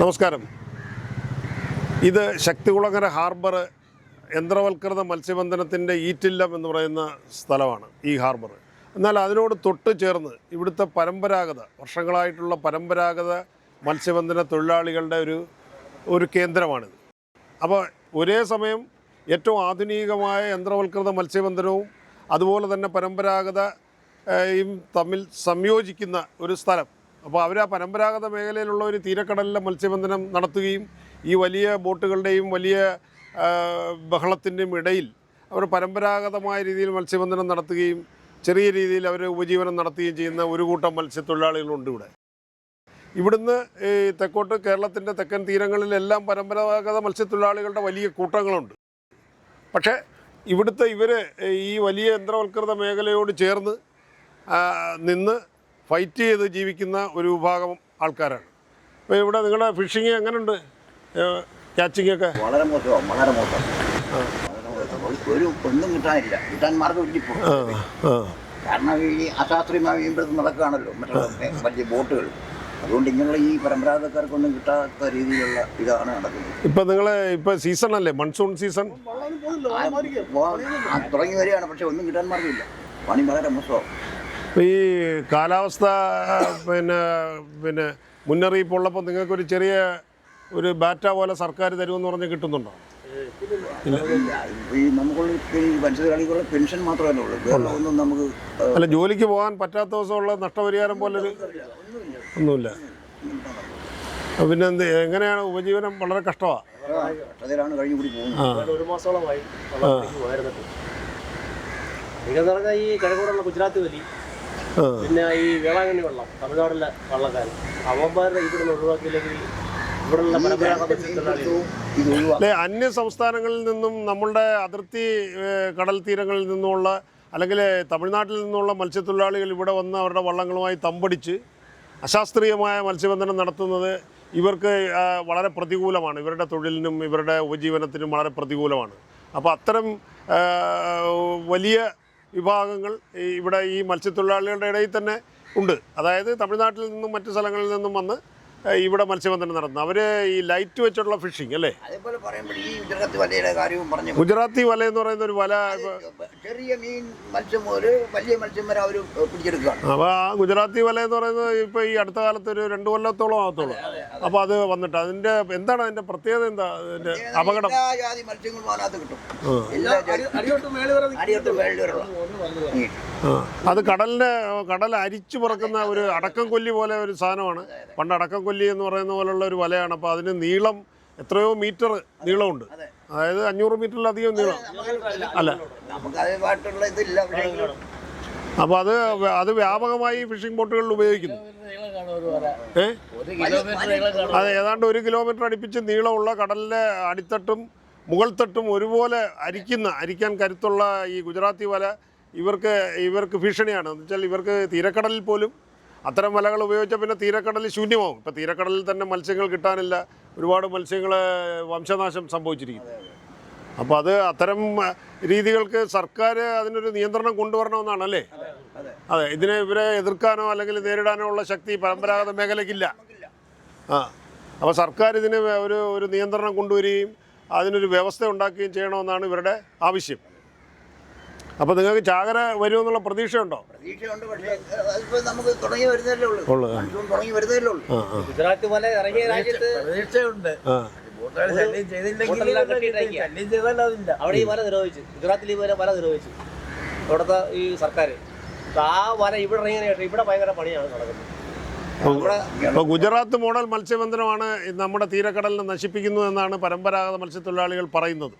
നമസ്കാരം. ഇത് ശക്തികുളങ്ങര ഹാർബർ യന്ത്രവൽകൃത മത്സ്യബന്ധനത്തിൻ്റെ ഈറ്റില്ലം എന്ന് പറയുന്ന സ്ഥലമാണ് ഈ ഹാർബർ. എന്നാൽ അതിനോട് തൊട്ട് ചേർന്ന് ഇവിടുത്തെ വർഷങ്ങളായിട്ടുള്ള പരമ്പരാഗത മത്സ്യബന്ധന തൊഴിലാളികളുടെ ഒരു കേന്ദ്രമാണിത്. അപ്പോൾ ഒരേ സമയം ഏറ്റവും ആധുനികമായ യന്ത്രവൽകൃത മത്സ്യബന്ധനവും അതുപോലെ തന്നെ പരമ്പരാഗതയും തമ്മിൽ സംയോജിക്കുന്ന ഒരു സ്ഥലം. അപ്പോൾ അവർ ആ പരമ്പരാഗത മേഖലയിലുള്ള ഒരു തീരക്കടലിലെ മത്സ്യബന്ധനം നടത്തുകയും ഈ വലിയ ബോട്ടുകളുടെയും വലിയ ബഹളത്തിൻ്റെയും ഇടയിൽ അവർ പരമ്പരാഗതമായ രീതിയിൽ മത്സ്യബന്ധനം നടത്തുകയും ചെറിയ രീതിയിൽ അവർ ഉപജീവനം നടത്തുകയും ചെയ്യുന്ന ഒരു കൂട്ടം മത്സ്യത്തൊഴിലാളികളുണ്ട് ഇവിടെ. ഇവിടുന്ന് ഈ തെക്കോട്ട് കേരളത്തിൻ്റെ തെക്കൻ തീരങ്ങളിലെല്ലാം പരമ്പരാഗത മത്സ്യത്തൊഴിലാളികളുടെ വലിയ കൂട്ടങ്ങളുണ്ട്. പക്ഷേ ഇവിടുത്തെ ഇവർ ഈ വലിയ യന്ത്രവൽകൃത മേഖലയോട് ചേർന്ന് നിന്ന് ഫൈറ്റ് ചെയ്ത് ജീവിക്കുന്ന ഒരു വിഭാഗം ആൾക്കാരാണ്. അപ്പോൾ ഇവിടെ നിങ്ങളുടെ ഫിഷിങ് എങ്ങനെയുണ്ട്? ക്യാച്ചിങ് ഒക്കെ വളരെ മോശമാണ്, വളരെ മോശം. ഒരു ഒന്നും കിട്ടാൻ മാർഗ്ഗമില്ല ഇപ്പോൾ. കാരണം ഈ അശാസ്ത്രീയമായ മീൻപിടുത്തം നടക്കുകയാണല്ലോ മറ്റുള്ള വലിയ ബോട്ടുകൾ. അതുകൊണ്ട് ഇങ്ങനെയുള്ള ഈ പരമ്പരാഗതക്കാർക്കൊന്നും കിട്ടാത്ത രീതിയിലുള്ള ഇതാണ് നടക്കുന്നത്. ഇപ്പോൾ സീസണല്ലേ, മൺസൂൺ സീസൺ തുടങ്ങി വരികയാണ്. പക്ഷെ ഒന്നും കിട്ടാൻ മാർഗ്ഗമില്ല. പണി വളരെ മോശമാണ്. ഈ കാലാവസ്ഥ പിന്നെ മുന്നറിയിപ്പുള്ളപ്പോൾ നിങ്ങൾക്കൊരു ചെറിയ ഒരു ബാറ്റ പോലെ സർക്കാർ തരുമെന്ന് പറഞ്ഞ് കിട്ടുന്നുണ്ടോ? ഈ നമുക്കുള്ള മത്സ്യത്തൊഴിലാളികളുടെ പെൻഷൻ മാത്രമേ ഉള്ളൂ. വേറെ ഒന്നും നമുക്ക് അല്ല, ജോലിക്ക് പോകാൻ പറ്റാത്ത ദിവസമുള്ള നഷ്ടപരിഹാരം പോലൊരു ഒന്നുമില്ല. പിന്നെ എങ്ങനെയാണ് ഉപജീവനം? വളരെ കഷ്ടമാണ്. കഷ്ടതയിലാണ് കഴിഞ്ഞു കൂടി പോകുന്നത്. ഒരു മാസത്തോളമായി ഈ കിഴക്കോടുള്ള ഗുജറാത്ത് വലി, പിന്നെ ഈ വേളാങ്കണ്ണി വെള്ളം, തമിഴ്നാടിലെ വള്ളക്കാർ, അവന്മാരുടെ ഇവിടുന്ന് ഒഴിവാക്കിയില്ലെങ്കിൽ ഇവിടെയുള്ള പരമ്പരാഗത അന്യ സംസ്ഥാനങ്ങളിൽ നിന്നും നമ്മളുടെ അതിർത്തി കടൽ തീരങ്ങളിൽ നിന്നുമുള്ള അല്ലെങ്കിൽ തമിഴ്നാട്ടിൽ നിന്നുള്ള മത്സ്യത്തൊഴിലാളികൾ ഇവിടെ വന്ന് അവരുടെ വള്ളങ്ങളുമായി തമ്പടിച്ച് അശാസ്ത്രീയമായ മത്സ്യബന്ധനം നടത്തുന്നത് ഇവർക്ക് വളരെ പ്രതികൂലമാണ്. ഇവരുടെ തൊഴിലിനും ഇവരുടെ ഉപജീവനത്തിനും വളരെ പ്രതികൂലമാണ്. അപ്പോൾ അത്തരം വലിയ വിഭാഗങ്ങൾ ഇവിടെ ഈ മത്സ്യത്തൊഴിലാളികളുടെ ഇടയിൽ തന്നെ ഉണ്ട്. അതായത് തമിഴ്നാട്ടിൽ നിന്നും മറ്റു സ്ഥലങ്ങളിൽ നിന്നും വന്ന് ഇവിടെ മത്സ്യബന്ധനം നടത്തുന്നു. അവർ ഈ ലൈറ്റ് വെച്ചുള്ള ഫിഷിംഗ് അല്ലേ? അതേപോലെ പറയുമ്പോൾ ഈ ഗുജറാത്തി വലയുടെ കാര്യവും പറഞ്ഞു. ഗുജറാത്തി വല എന്ന് പറയുന്ന ഒരു വല, ചെറിയ മീൻ മത്സ്യം ഒരു വലിയ മത്സ്യം വരെ അവർ പിടിച്ചെടുക്കുകയാണ്. അപ്പോൾ ആ ഗുജറാത്തി വല എന്ന് പറയുന്നത് ഇപ്പോൾ ഈ അടുത്ത കാലത്ത് ഒരു 2 കൊല്ലത്തോളം ആകത്തുള്ളൂ. അപ്പോൾ അത് വന്നിട്ട് അതിൻ്റെ എന്താണ് അതിൻ്റെ പ്രത്യേകത? എന്താ അതിൻ്റെ അപകടം? ജാതി മത്സ്യങ്ങളും അതിനകത്ത് കിട്ടും. അത് കടൽ അരിച്ചു പുറക്കുന്ന ഒരു അടക്കം കൊല്ലി പോലെ ഒരു സാധനമാണ്. പണ്ട് അടക്കം കൊല്ലി എന്ന് പറയുന്ന പോലുള്ള ഒരു വലയാണ്. അപ്പോൾ അതിന് നീളം എത്രയോ മീറ്റർ നീളമുണ്ട്. അതായത് 500 മീറ്ററിലധികം നീളം അല്ല. അപ്പോൾ അത് വ്യാപകമായി ഫിഷിംഗ് ബോട്ടുകളിൽ ഉപയോഗിക്കുന്നു. അത് ഏതാണ്ട് 1 കിലോമീറ്റർ അടുപ്പിച്ച് നീളമുള്ള കടലിലെ അടിത്തട്ടും മുകൾ തട്ടും ഒരുപോലെ അരിക്കാൻ കരുത്തുള്ള ഈ ഗുജറാത്തി വല ഇവർക്ക് ഭീഷണിയാണ്. എന്ന് വെച്ചാൽ ഇവർക്ക് തീരക്കടലിൽ പോലും അത്തരം വലകൾ ഉപയോഗിച്ചാൽ പിന്നെ തീരക്കടലിൽ ശൂന്യമാവും. ഇപ്പോൾ തീരക്കടലിൽ തന്നെ മത്സ്യങ്ങൾ കിട്ടാനില്ല. ഒരുപാട് മത്സ്യങ്ങൾ വംശനാശം സംഭവിച്ചിരിക്കുന്നു. അപ്പോൾ അത്തരം രീതികൾക്ക് സർക്കാർ അതിനൊരു നിയന്ത്രണം കൊണ്ടുവരണമെന്നാണ് അല്ലേ? അതെ. ഇവരെ എതിർക്കാനോ അല്ലെങ്കിൽ നേരിടാനോ ഉള്ള ശക്തി പരമ്പരാഗത മേഖലയ്ക്കില്ല. അപ്പോൾ സർക്കാർ ഇതിന് ഒരു നിയന്ത്രണം കൊണ്ടുവരികയും അതിനൊരു വ്യവസ്ഥ ഉണ്ടാക്കുകയും ചെയ്യണമെന്നാണ് ഇവരുടെ ആവശ്യം. അപ്പോൾ നിങ്ങൾക്ക് ചാകര വരുമെന്നുള്ള പ്രതീക്ഷയുണ്ടോ? പ്രതീക്ഷയുണ്ട്. പക്ഷേ അതിപ്പോൾ നമുക്ക് തുടങ്ങി വരുന്നതല്ലേ ഉള്ളൂ. ഗുജറാത്ത് പോലെ ഇറങ്ങിയ രാജ്യത്ത് പ്രതീക്ഷയുണ്ട്. അവിടെ ഈ വല നിരോധിച്ചു, ഗുജറാത്തിൽ ഈ വല നിരോധിച്ചു ഇവിടുത്തെ ഈ സർക്കാർ. ആ വല ഇവിടെ ഇറങ്ങിയ ശേഷം ഇവിടെ ഭയങ്കര പണിയാണ് നടക്കുന്നത്. ഇപ്പോൾ ഗുജറാത്ത് മോഡൽ മത്സ്യബന്ധനമാണ് നമ്മുടെ തീരക്കടലിനെ നശിപ്പിക്കുന്നതെന്നാണ് പരമ്പരാഗത മത്സ്യത്തൊഴിലാളികൾ പറയുന്നത്.